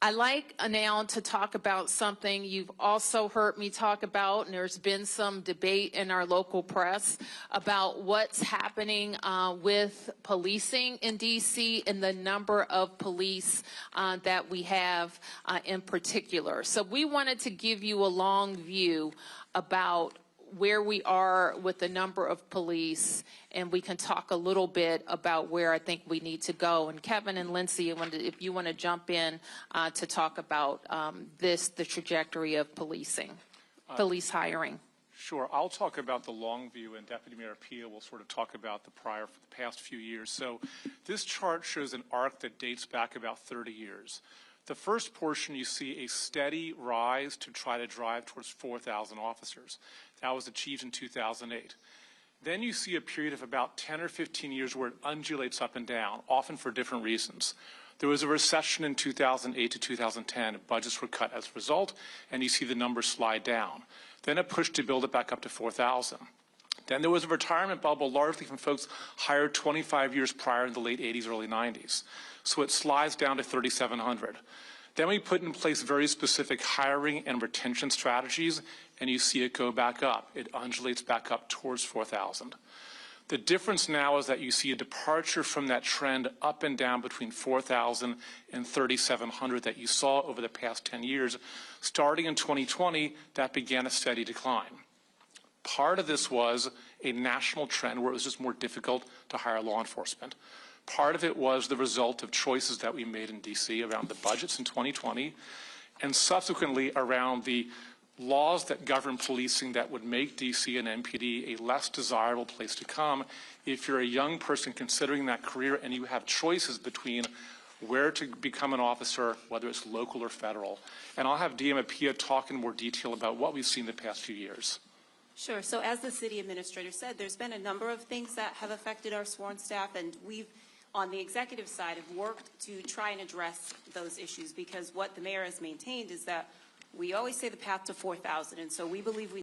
I like now to talk about something you've also heard me talk about, and there's been some debate in our local press about what's happening with policing in D.C. and the number of police that we have in particular. So we wanted to give you a long view about where we are with the number of police, and we can talk a little bit about where I think we need to go. And Kevin and Lindsay, if you want to jump in to talk about the trajectory of policing, police hiring. Sure. I'll talk about the long view, and Deputy Mayor Pia will sort of talk about the past few years. So this chart shows an arc that dates back about 30 years. The first portion, you see a steady rise to try to drive towards 4,000 officers. That was achieved in 2008. Then you see a period of about 10 or 15 years where it undulates up and down, often for different reasons. There was a recession in 2008 to 2010. Budgets were cut as a result, and you see the numbers slide down. Then a push to build it back up to 4,000. Then there was a retirement bubble, largely from folks hired 25 years prior in the late 80s, early 90s. So it slides down to 3,700. Then we put in place very specific hiring and retention strategies, and you see it go back up. It undulates back up towards 4,000. The difference now is that you see a departure from that trend up and down between 4,000 and 3,700 that you saw over the past 10 years. Starting in 2020, that began a steady decline. Part of this was a national trend where it was just more difficult to hire law enforcement. Part of it was the result of choices that we made in D.C. around the budgets in 2020, and subsequently around the laws that govern policing that would make D.C. and NPD a less desirable place to come if you're a young person considering that career and you have choices between where to become an officer, whether it's local or federal. And I'll have DM Pia talk in more detail about what we've seen the past few years. Sure. So as the city administrator said, there's been a number of things that have affected our sworn staff, and we've, on the executive side, have worked to try and address those issues, because what the mayor has maintained is that we always say the path to 4,000, and so we believe we